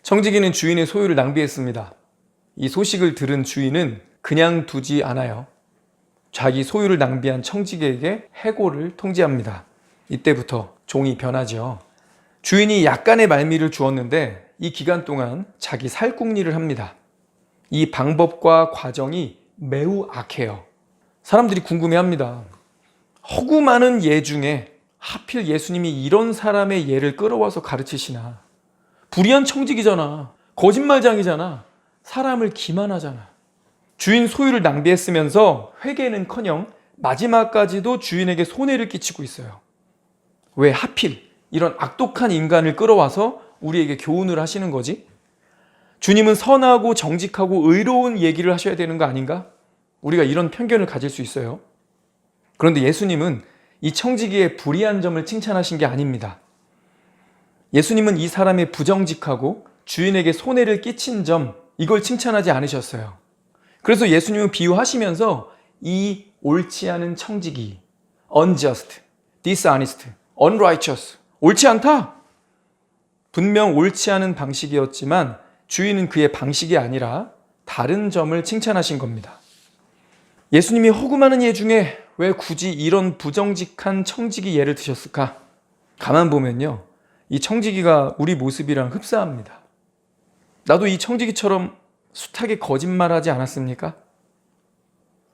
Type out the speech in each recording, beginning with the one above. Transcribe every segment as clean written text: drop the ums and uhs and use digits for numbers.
청지기는 주인의 소유를 낭비했습니다. 이 소식을 들은 주인은 그냥 두지 않아요. 자기 소유를 낭비한 청지기에게 해고를 통지합니다. 이때부터 종이 변하죠. 주인이 약간의 말미를 주었는데 이 기간 동안 자기 살궁리를 합니다. 이 방법과 과정이 매우 악해요. 사람들이 궁금해합니다. 허구 많은 예 중에 하필 예수님이 이런 사람의 예를 끌어와서 가르치시나. 불의한 청지기잖아. 거짓말장이잖아. 사람을 기만하잖아. 주인 소유를 낭비했으면서 회개는커녕 마지막까지도 주인에게 손해를 끼치고 있어요. 왜 하필 이런 악독한 인간을 끌어와서 우리에게 교훈을 하시는 거지? 주님은 선하고 정직하고 의로운 얘기를 하셔야 되는 거 아닌가? 우리가 이런 편견을 가질 수 있어요. 그런데 예수님은 이 청지기의 불의한 점을 칭찬하신 게 아닙니다. 예수님은 이 사람의 부정직하고 주인에게 손해를 끼친 점, 이걸 칭찬하지 않으셨어요. 그래서 예수님은 비유하시면서 이 옳지 않은 청지기, unjust, dishonest, unrighteous, 옳지 않다. 분명 옳지 않은 방식이었지만 주인은 그의 방식이 아니라 다른 점을 칭찬하신 겁니다. 예수님이 허구 많은 예 중에 왜 굳이 이런 부정직한 청지기 예를 드셨을까? 가만 보면요, 이 청지기가 우리 모습이랑 흡사합니다. 나도 이 청지기처럼 숱하게 거짓말하지 않았습니까?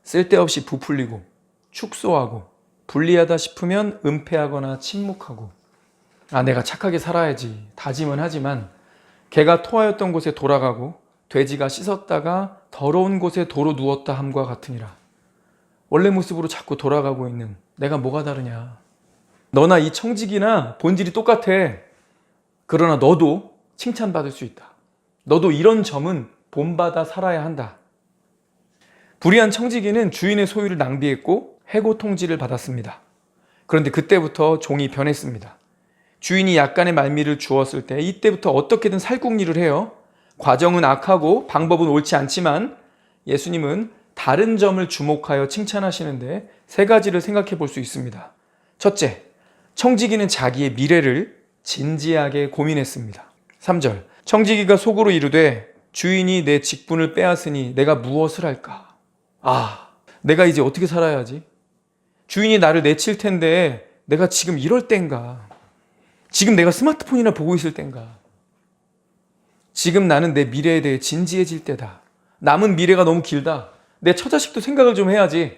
쓸데없이 부풀리고 축소하고 불리하다 싶으면 은폐하거나 침묵하고, 내가 착하게 살아야지 다짐은 하지만 개가 토하였던 곳에 돌아가고 돼지가 씻었다가 더러운 곳에 도로 누웠다 함과 같으니라. 원래 모습으로 자꾸 돌아가고 있는 내가 뭐가 다르냐. 너나 이 청지기나 본질이 똑같아. 그러나 너도 칭찬받을 수 있다. 너도 이런 점은 본받아 살아야 한다. 불의한 청지기는 주인의 소유를 낭비했고 해고 통지를 받았습니다. 그런데 그때부터 종이 변했습니다. 주인이 약간의 말미를 주었을 때 이때부터 어떻게든 살궁리를 해요. 과정은 악하고 방법은 옳지 않지만 예수님은 다른 점을 주목하여 칭찬하시는데 세 가지를 생각해 볼 수 있습니다. 첫째, 청지기는 자기의 미래를 진지하게 고민했습니다. 3절, 청지기가 속으로 이르되 주인이 내 직분을 빼앗으니 내가 무엇을 할까? 내가 이제 어떻게 살아야 하지? 주인이 나를 내칠 텐데 내가 지금 이럴 땐가? 지금 내가 스마트폰이나 보고 있을 땐가? 지금 나는 내 미래에 대해 진지해질 때다. 남은 미래가 너무 길다. 내 처자식도 생각을 좀 해야지.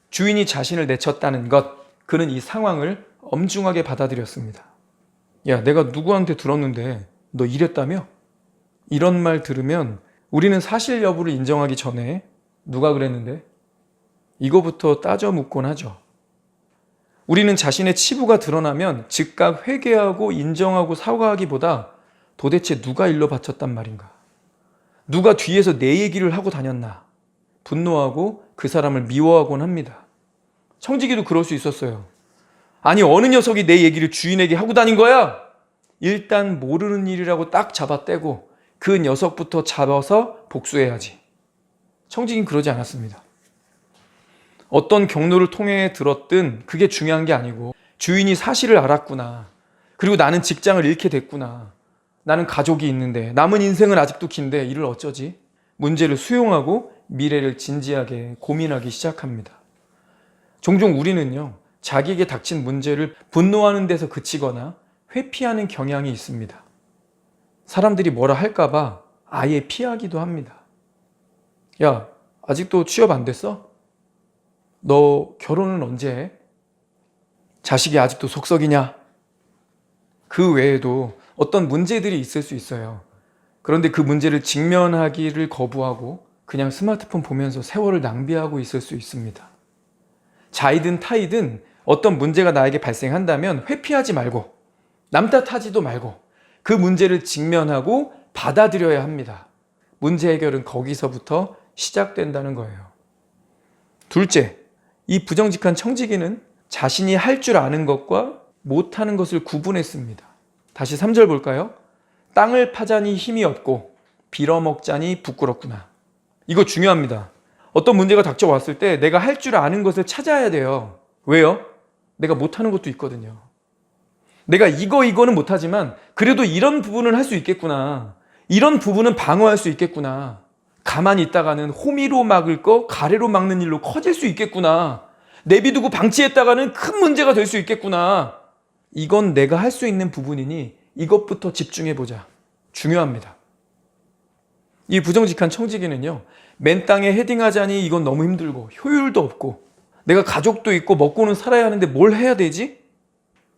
주인이 자신을 내쳤다는 것, 그는 이 상황을 엄중하게 받아들였습니다. 야, 내가 누구한테 들었는데 너 이랬다며? 이런 말 들으면 우리는 사실 여부를 인정하기 전에 누가 그랬는데? 이거부터 따져 묻곤 하죠. 우리는 자신의 치부가 드러나면 즉각 회개하고 인정하고 사과하기보다 도대체 누가 일러 바쳤단 말인가? 누가 뒤에서 내 얘기를 하고 다녔나? 분노하고 그 사람을 미워하곤 합니다. 청지기도 그럴 수 있었어요. 아니, 어느 녀석이 내 얘기를 주인에게 하고 다닌 거야? 일단 모르는 일이라고 딱 잡아떼고 그 녀석부터 잡아서 복수해야지. 청지기는 그러지 않았습니다. 어떤 경로를 통해 들었든 그게 중요한 게 아니고 주인이 사실을 알았구나. 그리고 나는 직장을 잃게 됐구나. 나는 가족이 있는데 남은 인생은 아직도 긴데 이를 어쩌지? 문제를 수용하고 미래를 진지하게 고민하기 시작합니다. 종종 우리는요, 자기에게 닥친 문제를 분노하는 데서 그치거나 회피하는 경향이 있습니다. 사람들이 뭐라 할까봐 아예 피하기도 합니다. 야, 아직도 취업 안 됐어? 너 결혼은 언제 해? 자식이 아직도 속썩이냐? 그 외에도 어떤 문제들이 있을 수 있어요. 그런데 그 문제를 직면하기를 거부하고 그냥 스마트폰 보면서 세월을 낭비하고 있을 수 있습니다. 자이든 타이든 어떤 문제가 나에게 발생한다면 회피하지 말고 남 탓하지도 말고 그 문제를 직면하고 받아들여야 합니다. 문제 해결은 거기서부터 시작된다는 거예요. 둘째, 이 부정직한 청지기는 자신이 할 줄 아는 것과 못하는 것을 구분했습니다. 다시 3절 볼까요? 땅을 파자니 힘이 없고 빌어먹자니 부끄럽구나. 이거 중요합니다. 어떤 문제가 닥쳐왔을 때 내가 할 줄 아는 것을 찾아야 돼요. 왜요? 내가 못하는 것도 있거든요. 내가 이거는 못하지만 그래도 이런 부분은 할 수 있겠구나. 이런 부분은 방어할 수 있겠구나. 가만히 있다가는 호미로 막을 거 가래로 막는 일로 커질 수 있겠구나. 내비두고 방치했다가는 큰 문제가 될 수 있겠구나. 이건 내가 할 수 있는 부분이니 이것부터 집중해보자. 중요합니다. 이 부정직한 청지기는요, 맨 땅에 헤딩하자니 이건 너무 힘들고 효율도 없고 내가 가족도 있고 먹고는 살아야 하는데 뭘 해야 되지?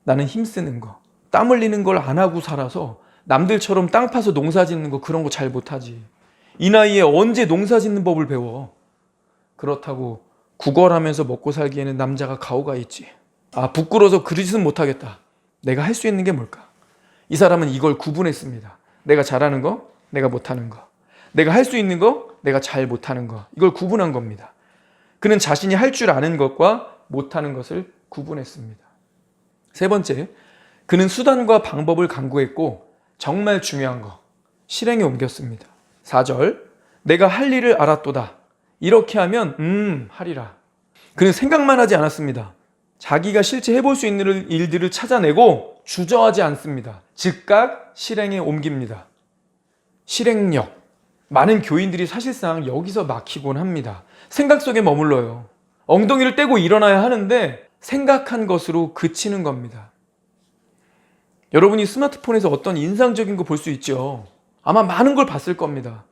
나는 힘쓰는 거, 땀 흘리는 걸 안 하고 살아서 남들처럼 땅 파서 농사 짓는 거 그런 거 잘 못하지. 이 나이에 언제 농사 짓는 법을 배워? 그렇다고 구걸하면서 먹고 살기에는 남자가 가오가 있지. 부끄러워서 그 짓은 못하겠다. 내가 할 수 있는 게 뭘까? 이 사람은 이걸 구분했습니다. 내가 잘하는 거, 내가 못하는 거. 내가 할 수 있는 거, 내가 잘 못하는 거. 이걸 구분한 겁니다. 그는 자신이 할 줄 아는 것과 못하는 것을 구분했습니다. 세 번째, 그는 수단과 방법을 강구했고 정말 중요한 거, 실행에 옮겼습니다. 4절, 내가 할 일을 알았도다. 이렇게 하면 하리라. 그는 생각만 하지 않았습니다. 자기가 실제 해볼 수 있는 일들을 찾아내고 주저하지 않습니다. 즉각 실행에 옮깁니다. 실행력. 많은 교인들이 사실상 여기서 막히곤 합니다. 생각 속에 머물러요. 엉덩이를 떼고 일어나야 하는데 생각한 것으로 그치는 겁니다. 여러분이 스마트폰에서 어떤 인상적인 거 볼 수 있죠. 아마 많은 걸 봤을 겁니다.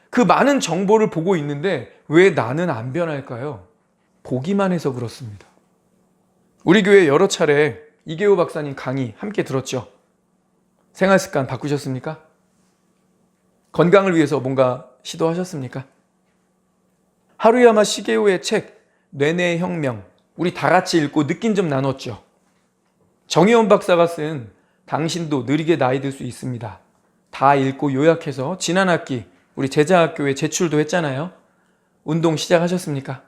그 많은 정보를 보고 있는데 왜 나는 안 변할까요? 보기만 해서 그렇습니다. 우리 교회 여러 차례 이계호 박사님 강의 함께 들었죠. 생활습관 바꾸셨습니까? 건강을 위해서 뭔가 시도하셨습니까? 하루야마 시게오의 책 뇌내 혁명, 우리 다 같이 읽고 느낀 점 나눴죠. 정혜원 박사가 쓴 당신도 느리게 나이 들 수 있습니다. 다 읽고 요약해서 지난 학기 우리 제자학교에 제출도 했잖아요. 운동 시작하셨습니까?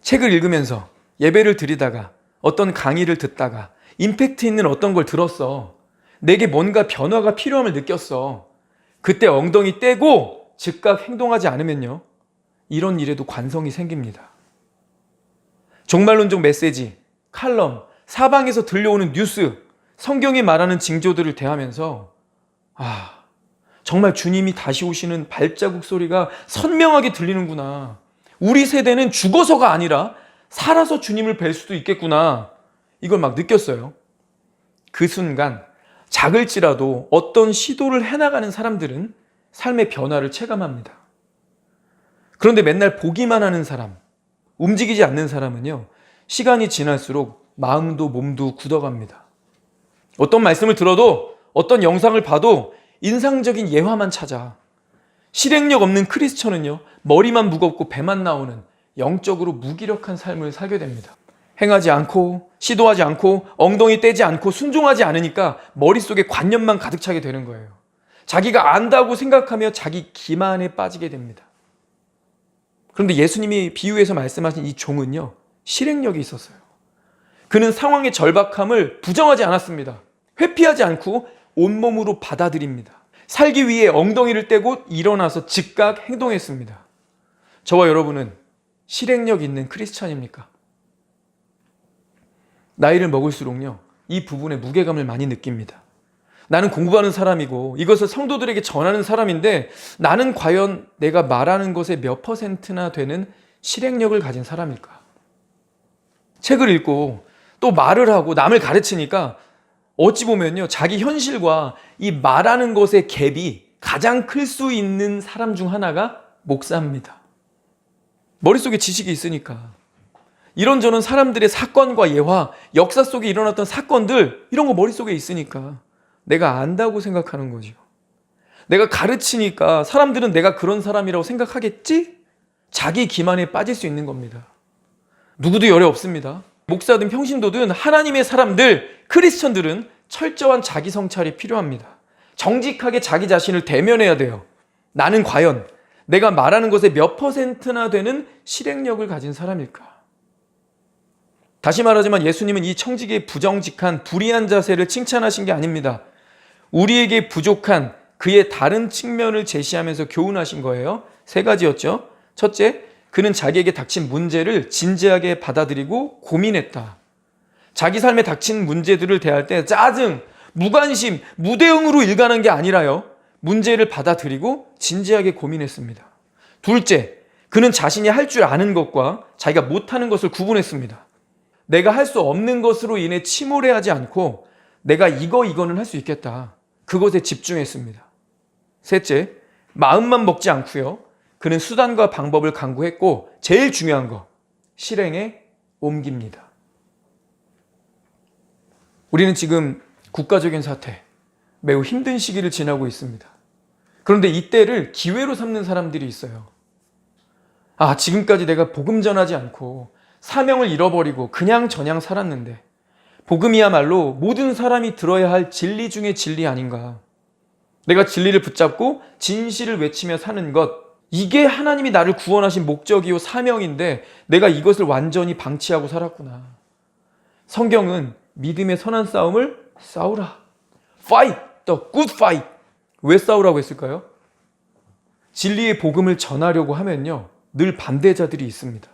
책을 읽으면서 예배를 드리다가 어떤 강의를 듣다가 임팩트 있는 어떤 걸 들었어. 내게 뭔가 변화가 필요함을 느꼈어. 그때 엉덩이 떼고 즉각 행동하지 않으면요, 이런 일에도 관성이 생깁니다. 종말론적 메시지, 칼럼, 사방에서 들려오는 뉴스, 성경이 말하는 징조들을 대하면서 정말 주님이 다시 오시는 발자국 소리가 선명하게 들리는구나. 우리 세대는 죽어서가 아니라 살아서 주님을 뵐 수도 있겠구나. 이걸 막 느꼈어요. 그 순간 작을지라도 어떤 시도를 해나가는 사람들은 삶의 변화를 체감합니다. 그런데 맨날 보기만 하는 사람, 움직이지 않는 사람은요, 시간이 지날수록 마음도 몸도 굳어갑니다. 어떤 말씀을 들어도 어떤 영상을 봐도 인상적인 예화만 찾아. 실행력 없는 크리스천은요, 머리만 무겁고 배만 나오는 영적으로 무기력한 삶을 살게 됩니다. 행하지 않고 시도하지 않고 엉덩이 떼지 않고 순종하지 않으니까 머릿속에 관념만 가득 차게 되는 거예요. 자기가 안다고 생각하며 자기 기만에 빠지게 됩니다. 그런데 예수님이 비유해서 말씀하신 이 종은요, 실행력이 있었어요. 그는 상황의 절박함을 부정하지 않았습니다. 회피하지 않고 온몸으로 받아들입니다. 살기 위해 엉덩이를 떼고 일어나서 즉각 행동했습니다. 저와 여러분은 실행력 있는 크리스찬입니까? 나이를 먹을수록요, 이 부분에 무게감을 많이 느낍니다. 나는 공부하는 사람이고 이것을 성도들에게 전하는 사람인데 나는 과연 내가 말하는 것의 몇 %나 되는 실행력을 가진 사람일까? 책을 읽고 또 말을 하고 남을 가르치니까 어찌 보면요, 자기 현실과 이 말하는 것의 갭이 가장 클 수 있는 사람 중 하나가 목사입니다. 머릿속에 지식이 있으니까. 이런저런 사람들의 사건과 예화, 역사 속에 일어났던 사건들, 이런 거 머릿속에 있으니까 내가 안다고 생각하는 거죠. 내가 가르치니까 사람들은 내가 그런 사람이라고 생각하겠지? 자기 기만에 빠질 수 있는 겁니다. 누구도 열애 없습니다. 목사든 평신도든 하나님의 사람들, 크리스천들은 철저한 자기 성찰이 필요합니다. 정직하게 자기 자신을 대면해야 돼요. 나는 과연 내가 말하는 것의 몇 %나 되는 실행력을 가진 사람일까? 다시 말하지만 예수님은 이 청지기의 부정직한 불의한 자세를 칭찬하신 게 아닙니다. 우리에게 부족한 그의 다른 측면을 제시하면서 교훈하신 거예요. 3가지였죠. 첫째, 그는 자기에게 닥친 문제를 진지하게 받아들이고 고민했다. 자기 삶에 닥친 문제들을 대할 때 짜증, 무관심, 무대응으로 일관한 게 아니라요. 문제를 받아들이고 진지하게 고민했습니다. 둘째, 그는 자신이 할 줄 아는 것과 자기가 못하는 것을 구분했습니다. 내가 할 수 없는 것으로 인해 침울해하지 않고 내가 이거는 할 수 있겠다. 그것에 집중했습니다. 셋째, 마음만 먹지 않고요. 그는 수단과 방법을 강구했고 제일 중요한 거, 실행에 옮깁니다. 우리는 지금 국가적인 사태, 매우 힘든 시기를 지나고 있습니다. 그런데 이때를 기회로 삼는 사람들이 있어요. 지금까지 내가 복음 전하지 않고 사명을 잃어버리고 그냥 저냥 살았는데 복음이야말로 모든 사람이 들어야 할 진리 중의 진리 아닌가. 내가 진리를 붙잡고 진실을 외치며 사는 것, 이게 하나님이 나를 구원하신 목적이요 사명인데 내가 이것을 완전히 방치하고 살았구나. 성경은 믿음의 선한 싸움을 싸우라. Fight the good fight. 왜 싸우라고 했을까요? 진리의 복음을 전하려고 하면요, 늘 반대자들이 있습니다.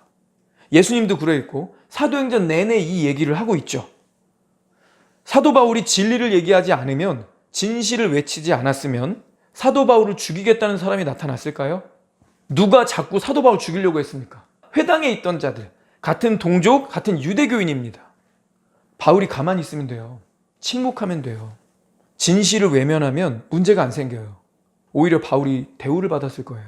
예수님도 그랬고 사도행전 내내 이 얘기를 하고 있죠. 사도 바울이 진리를 얘기하지 않으면, 진실을 외치지 않았으면 사도 바울을 죽이겠다는 사람이 나타났을까요? 누가 자꾸 사도 바울 죽이려고 했습니까? 회당에 있던 자들, 같은 동족, 같은 유대교인입니다. 바울이 가만히 있으면 돼요. 침묵하면 돼요. 진실을 외면하면 문제가 안 생겨요. 오히려 바울이 대우를 받았을 거예요.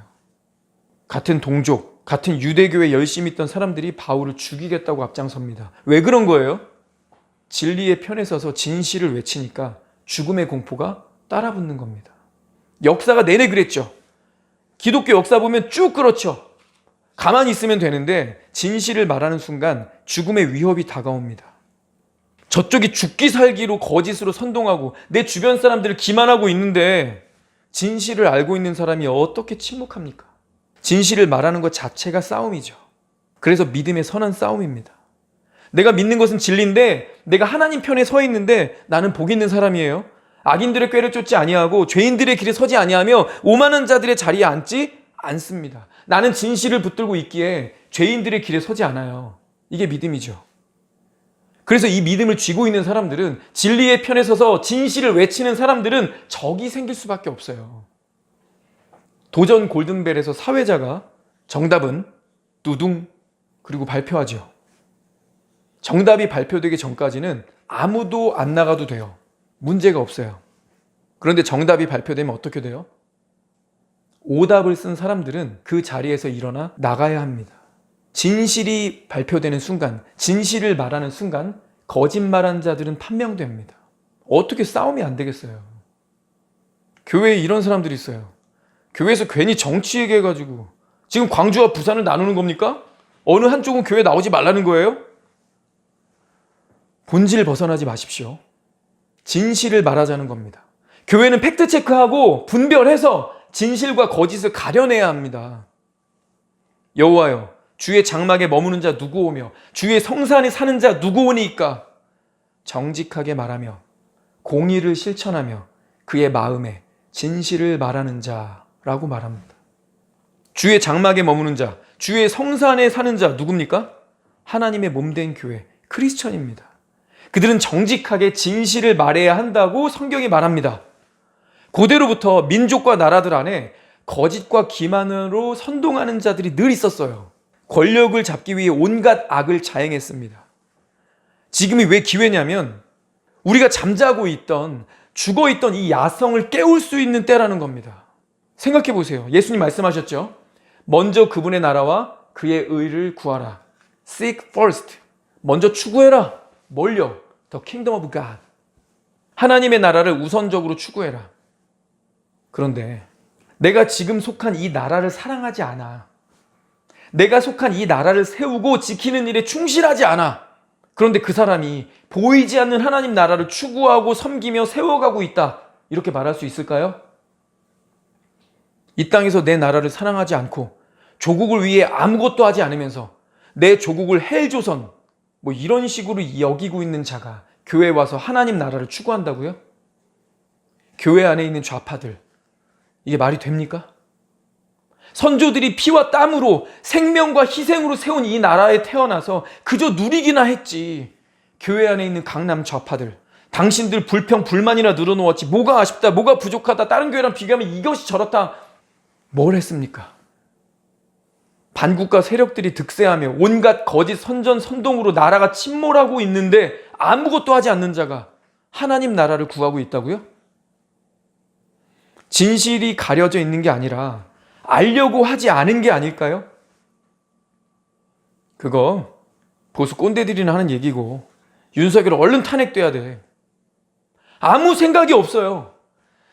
같은 동족, 같은 유대교에 열심히 있던 사람들이 바울을 죽이겠다고 앞장섭니다. 왜 그런 거예요? 진리의 편에 서서 진실을 외치니까 죽음의 공포가 따라붙는 겁니다. 역사가 내내 그랬죠. 기독교 역사 보면 쭉 그렇죠. 가만히 있으면 되는데 진실을 말하는 순간 죽음의 위협이 다가옵니다. 저쪽이 죽기 살기로 거짓으로 선동하고 내 주변 사람들을 기만하고 있는데 진실을 알고 있는 사람이 어떻게 침묵합니까? 진실을 말하는 것 자체가 싸움이죠. 그래서 믿음의 선한 싸움입니다. 내가 믿는 것은 진리인데 내가 하나님 편에 서 있는데 나는 복 있는 사람이에요. 악인들의 꾀를 쫓지 아니하고 죄인들의 길에 서지 아니하며 오만한 자들의 자리에 앉지 않습니다. 나는 진실을 붙들고 있기에 죄인들의 길에 서지 않아요. 이게 믿음이죠. 그래서 이 믿음을 쥐고 있는 사람들은, 진리의 편에 서서 진실을 외치는 사람들은 적이 생길 수밖에 없어요. 도전 골든벨에서 사회자가 정답은 두둥 그리고 발표하죠. 정답이 발표되기 전까지는 아무도 안 나가도 돼요. 문제가 없어요. 그런데 정답이 발표되면 어떻게 돼요? 오답을 쓴 사람들은 그 자리에서 일어나 나가야 합니다. 진실이 발표되는 순간, 진실을 말하는 순간 거짓말한 자들은 판명됩니다. 어떻게 싸움이 안 되겠어요? 교회에 이런 사람들이 있어요. 교회에서 괜히 정치 얘기해가지고 지금 광주와 부산을 나누는 겁니까? 어느 한쪽은 교회 나오지 말라는 거예요? 본질 벗어나지 마십시오. 진실을 말하자는 겁니다. 교회는 팩트체크하고 분별해서 진실과 거짓을 가려내야 합니다. 여호와여, 주의 장막에 머무는 자 누구 오며 주의 성산에 사는 자 누구 오니까? 정직하게 말하며 공의를 실천하며 그의 마음에 진실을 말하는 자라고 말합니다. 주의 장막에 머무는 자, 주의 성산에 사는 자 누굽니까? 하나님의 몸된 교회, 크리스천입니다. 그들은 정직하게 진실을 말해야 한다고 성경이 말합니다. 고대로부터 민족과 나라들 안에 거짓과 기만으로 선동하는 자들이 늘 있었어요. 권력을 잡기 위해 온갖 악을 자행했습니다. 지금이 왜 기회냐면 우리가 잠자고 있던, 죽어있던 이 야성을 깨울 수 있는 때라는 겁니다. 생각해 보세요. 예수님 말씀하셨죠? 먼저 그분의 나라와 그의 의를 구하라. Seek first. 먼저 추구해라. 뭘요? The kingdom of God. 하나님의 나라를 우선적으로 추구해라. 그런데 내가 지금 속한 이 나라를 사랑하지 않아. 내가 속한 이 나라를 세우고 지키는 일에 충실하지 않아. 그런데 그 사람이 보이지 않는 하나님 나라를 추구하고 섬기며 세워가고 있다. 이렇게 말할 수 있을까요? 이 땅에서 내 나라를 사랑하지 않고 조국을 위해 아무것도 하지 않으면서 내 조국을 헬조선, 이런 식으로 여기고 있는 자가 교회에 와서 하나님 나라를 추구한다고요? 교회 안에 있는 좌파들, 이게 말이 됩니까? 선조들이 피와 땀으로 생명과 희생으로 세운 이 나라에 태어나서 그저 누리기나 했지. 교회 안에 있는 강남 좌파들, 당신들 불평 불만이나 늘어놓았지 뭐가 아쉽다, 뭐가 부족하다, 다른 교회랑 비교하면 이것이 저렇다. 뭘 했습니까? 반국가 세력들이 득세하며 온갖 거짓 선전 선동으로 나라가 침몰하고 있는데 아무것도 하지 않는 자가 하나님 나라를 구하고 있다고요? 진실이 가려져 있는 게 아니라 알려고 하지 않은 게 아닐까요? 그거 보수 꼰대들이나 하는 얘기고 윤석열 얼른 탄핵돼야 돼. 아무 생각이 없어요.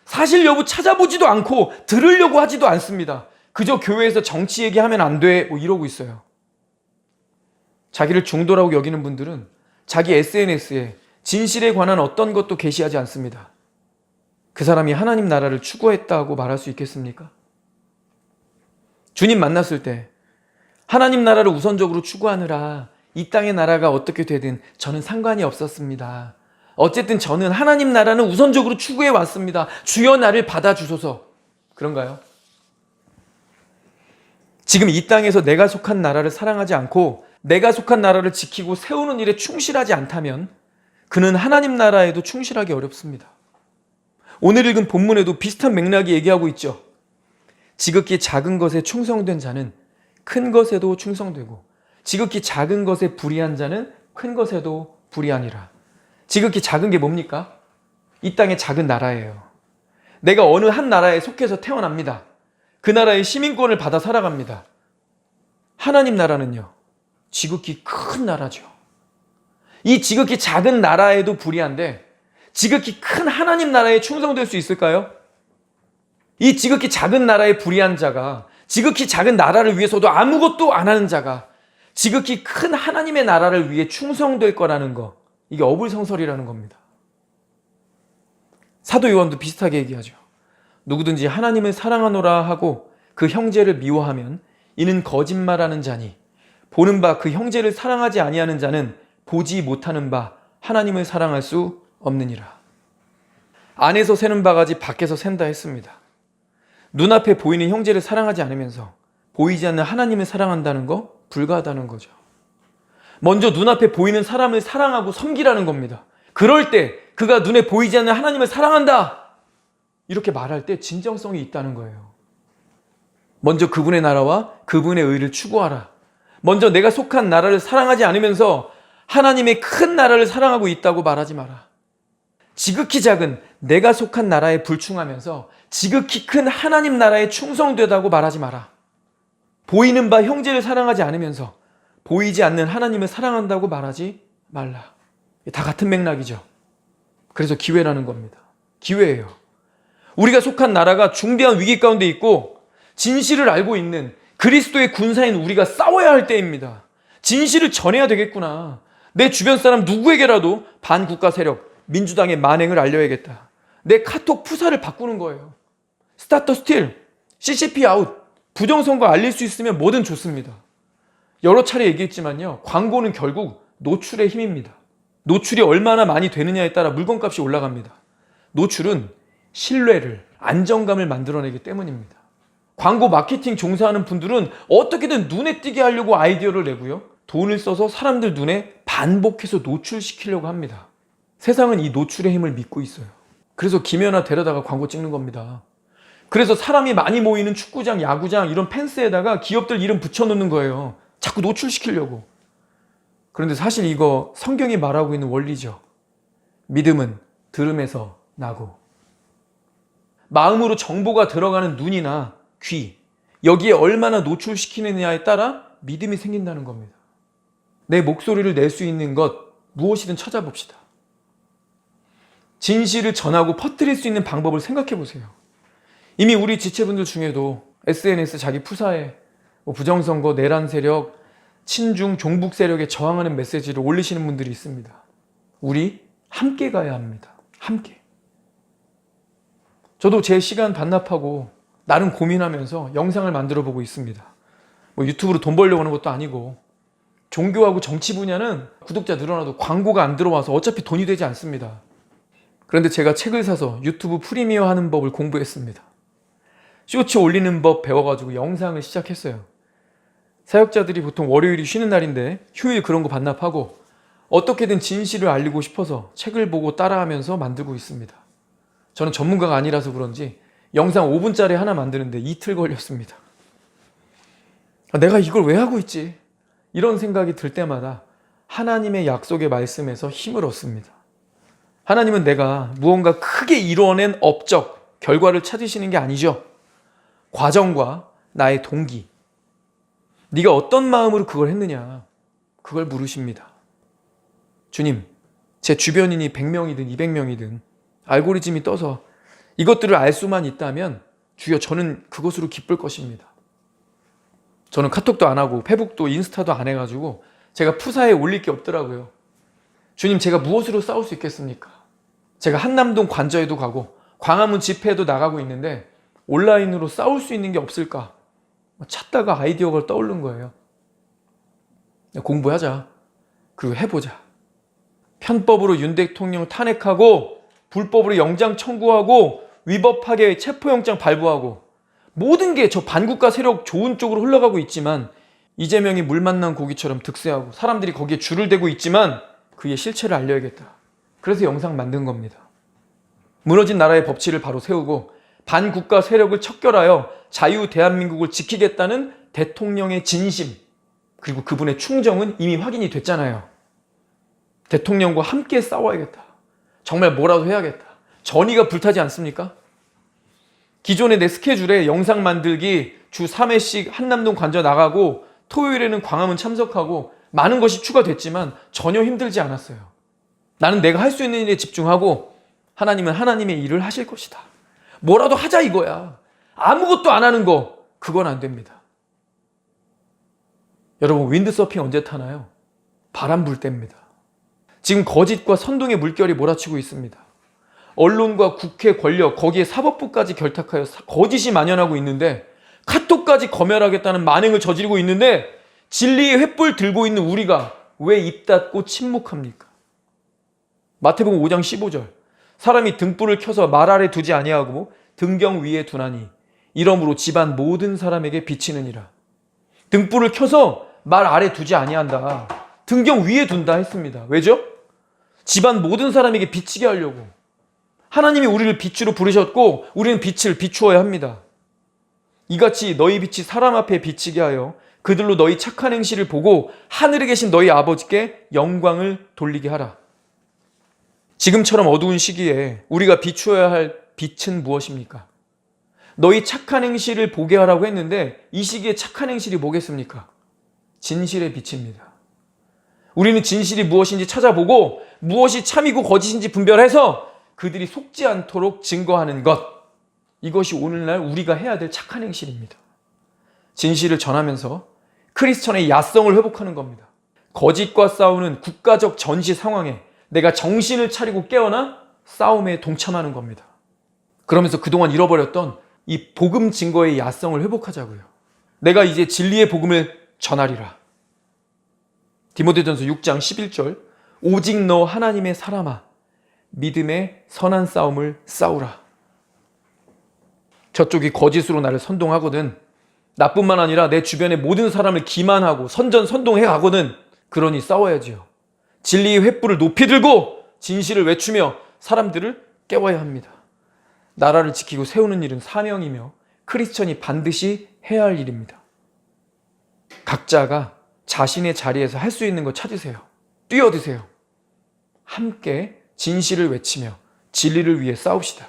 사실 여부 찾아보지도 않고 들으려고 하지도 않습니다. 그저 교회에서 정치 얘기하면 안 돼 뭐 이러고 있어요. 자기를 중도라고 여기는 분들은 자기 SNS에 진실에 관한 어떤 것도 게시하지 않습니다. 그 사람이 하나님 나라를 추구했다고 말할 수 있겠습니까? 주님 만났을 때 하나님 나라를 우선적으로 추구하느라 이 땅의 나라가 어떻게 되든 저는 상관이 없었습니다. 어쨌든 저는 하나님 나라는 우선적으로 추구해 왔습니다. 주여 나를 받아주소서. 그런가요? 지금 이 땅에서 내가 속한 나라를 사랑하지 않고 내가 속한 나라를 지키고 세우는 일에 충실하지 않다면 그는 하나님 나라에도 충실하기 어렵습니다. 오늘 읽은 본문에도 비슷한 맥락이 얘기하고 있죠. 지극히 작은 것에 충성된 자는 큰 것에도 충성되고 지극히 작은 것에 불의한 자는 큰 것에도 불의하니라. 지극히 작은 게 뭡니까? 이 땅의 작은 나라예요. 내가 어느 한 나라에 속해서 태어납니다. 그 나라의 시민권을 받아 살아갑니다. 하나님 나라는요, 지극히 큰 나라죠. 이 지극히 작은 나라에도 불의한데 지극히 큰 하나님 나라에 충성될 수 있을까요? 이 지극히 작은 나라에 불의한 자가 지극히 작은 나라를 위해서도 아무것도 안 하는 자가 지극히 큰 하나님의 나라를 위해 충성될 거라는 거, 이게 어불성설이라는 겁니다. 사도 요한도 비슷하게 얘기하죠. 누구든지 하나님을 사랑하노라 하고 그 형제를 미워하면 이는 거짓말하는 자니 보는 바 그 형제를 사랑하지 아니하는 자는 보지 못하는 바 하나님을 사랑할 수 없느니라. 안에서 새는 바가지 밖에서 샌다 했습니다. 눈앞에 보이는 형제를 사랑하지 않으면서 보이지 않는 하나님을 사랑한다는 거 불가하다는 거죠. 먼저 눈앞에 보이는 사람을 사랑하고 섬기라는 겁니다. 그럴 때 그가 눈에 보이지 않는 하나님을 사랑한다 이렇게 말할 때 진정성이 있다는 거예요. 먼저 그분의 나라와 그분의 의를 추구하라. 먼저 내가 속한 나라를 사랑하지 않으면서 하나님의 큰 나라를 사랑하고 있다고 말하지 마라. 지극히 작은 내가 속한 나라에 불충하면서 지극히 큰 하나님 나라에 충성되다고 말하지 마라. 보이는 바 형제를 사랑하지 않으면서 보이지 않는 하나님을 사랑한다고 말하지 말라. 다 같은 맥락이죠. 그래서 기회라는 겁니다. 기회예요. 우리가 속한 나라가 중대한 위기 가운데 있고 진실을 알고 있는 그리스도의 군사인 우리가 싸워야 할 때입니다. 진실을 전해야 되겠구나. 내 주변 사람 누구에게라도 반국가 세력, 민주당의 만행을 알려야겠다. 내 카톡 푸사를 바꾸는 거예요. 스타터 스틸, CCP 아웃, 부정선거 알릴 수 있으면 뭐든 좋습니다. 여러 차례 얘기했지만요. 광고는 결국 노출의 힘입니다. 노출이 얼마나 많이 되느냐에 따라 물건값이 올라갑니다. 노출은 신뢰를, 안정감을 만들어내기 때문입니다. 광고 마케팅 종사하는 분들은 어떻게든 눈에 띄게 하려고 아이디어를 내고요. 돈을 써서 사람들 눈에 반복해서 노출시키려고 합니다. 세상은 이 노출의 힘을 믿고 있어요. 그래서 김연아 데려다가 광고 찍는 겁니다. 그래서 사람이 많이 모이는 축구장, 야구장 이런 펜스에다가 기업들 이름 붙여놓는 거예요. 자꾸 노출시키려고. 그런데 사실 이거 성경이 말하고 있는 원리죠. 믿음은 들음에서 나고. 마음으로 정보가 들어가는 눈이나 귀, 여기에 얼마나 노출시키느냐에 따라 믿음이 생긴다는 겁니다. 내 목소리를 낼 수 있는 것 무엇이든 찾아봅시다. 진실을 전하고 퍼뜨릴 수 있는 방법을 생각해 보세요. 이미 우리 지체분들 중에도 SNS 자기 푸사에 부정선거, 내란 세력, 친중, 종북 세력에 저항하는 메시지를 올리시는 분들이 있습니다. 우리 함께 가야 합니다. 함께. 저도 제 시간 반납하고 나름 고민하면서 영상을 만들어 보고 있습니다. 유튜브로 돈 벌려고 하는 것도 아니고 종교하고 정치 분야는 구독자 늘어나도 광고가 안 들어와서 어차피 돈이 되지 않습니다. 그런데 제가 책을 사서 유튜브 프리미어 하는 법을 공부했습니다. 쇼츠 올리는 법 배워가지고 영상을 시작했어요. 사역자들이 보통 월요일이 쉬는 날인데 휴일 그런 거 반납하고 어떻게든 진실을 알리고 싶어서 책을 보고 따라하면서 만들고 있습니다. 저는 전문가가 아니라서 그런지 영상 5분짜리 하나 만드는데 이틀 걸렸습니다. 내가 이걸 왜 하고 있지? 이런 생각이 들 때마다 하나님의 약속의 말씀에서 힘을 얻습니다. 하나님은 내가 무언가 크게 이루어낸 업적, 결과를 찾으시는 게 아니죠. 과정과 나의 동기, 네가 어떤 마음으로 그걸 했느냐, 그걸 물으십니다. 주님, 제 주변인이 100명이든 200명이든 알고리즘이 떠서 이것들을 알 수만 있다면 주여 저는 그것으로 기쁠 것입니다. 저는 카톡도 안 하고 페북도 인스타도 안 해가지고 제가 푸사에 올릴 게 없더라고요. 주님, 제가 무엇으로 싸울 수 있겠습니까? 제가 한남동 관저에도 가고 광화문 집회에도 나가고 있는데 온라인으로 싸울 수 있는 게 없을까? 찾다가 아이디어가 떠오른 거예요. 공부하자. 그리고 해보자. 편법으로 윤 대통령 탄핵하고 불법으로 영장 청구하고 위법하게 체포영장 발부하고 모든 게 저 반국가 세력 좋은 쪽으로 흘러가고 있지만 이재명이 물 만난 고기처럼 득세하고 사람들이 거기에 줄을 대고 있지만 그의 실체를 알려야겠다. 그래서 영상 만든 겁니다. 무너진 나라의 법치를 바로 세우고 반국가 세력을 척결하여 자유 대한민국을 지키겠다는 대통령의 진심, 그리고 그분의 충정은 이미 확인이 됐잖아요. 대통령과 함께 싸워야겠다. 정말 뭐라도 해야겠다. 전의가 불타지 않습니까? 기존의 내 스케줄에 영상 만들기 주 3회씩 한남동 관저 나가고 토요일에는 광화문 참석하고 많은 것이 추가됐지만 전혀 힘들지 않았어요. 나는 내가 할 수 있는 일에 집중하고 하나님은 하나님의 일을 하실 것이다. 뭐라도 하자 이거야. 아무것도 안 하는 거, 그건 안 됩니다. 여러분, 윈드서핑 언제 타나요? 바람 불 때입니다. 지금 거짓과 선동의 물결이 몰아치고 있습니다. 언론과 국회 권력, 거기에 사법부까지 결탁하여 거짓이 만연하고 있는데 카톡까지 검열하겠다는 만행을 저지르고 있는데 진리의 횃불 들고 있는 우리가 왜 입 닫고 침묵합니까? 마태복음 5장 15절, 사람이 등불을 켜서 말 아래 두지 아니하고 등경 위에 두나니 이러므로 집안 모든 사람에게 비치느니라. 등불을 켜서 말 아래 두지 아니한다. 등경 위에 둔다 했습니다. 왜죠? 집안 모든 사람에게 비치게 하려고. 하나님이 우리를 빛으로 부르셨고 우리는 빛을 비추어야 합니다. 이같이 너희 빛이 사람 앞에 비치게 하여 그들로 너희 착한 행실을 보고 하늘에 계신 너희 아버지께 영광을 돌리게 하라. 지금처럼 어두운 시기에 우리가 비추어야 할 빛은 무엇입니까? 너희 착한 행실을 보게 하라고 했는데 이 시기에 착한 행실이 뭐겠습니까? 진실의 빛입니다. 우리는 진실이 무엇인지 찾아보고 무엇이 참이고 거짓인지 분별해서 그들이 속지 않도록 증거하는 것, 이것이 오늘날 우리가 해야 될 착한 행실입니다. 진실을 전하면서 크리스천의 야성을 회복하는 겁니다. 거짓과 싸우는 국가적 전시 상황에 내가 정신을 차리고 깨어나 싸움에 동참하는 겁니다. 그러면서 그동안 잃어버렸던 이 복음 증거의 야성을 회복하자고요. 내가 이제 진리의 복음을 전하리라. 디모데전서 6장 11절, 오직 너 하나님의 사람아 믿음의 선한 싸움을 싸우라. 저쪽이 거짓으로 나를 선동하거든, 나뿐만 아니라 내 주변의 모든 사람을 기만하고 선전선동해 가거든, 그러니 싸워야지요. 진리의 횃불을 높이 들고 진실을 외치며 사람들을 깨워야 합니다. 나라를 지키고 세우는 일은 사명이며 크리스천이 반드시 해야 할 일입니다. 각자가 자신의 자리에서 할 수 있는 거 찾으세요. 뛰어드세요. 함께 진실을 외치며 진리를 위해 싸웁시다.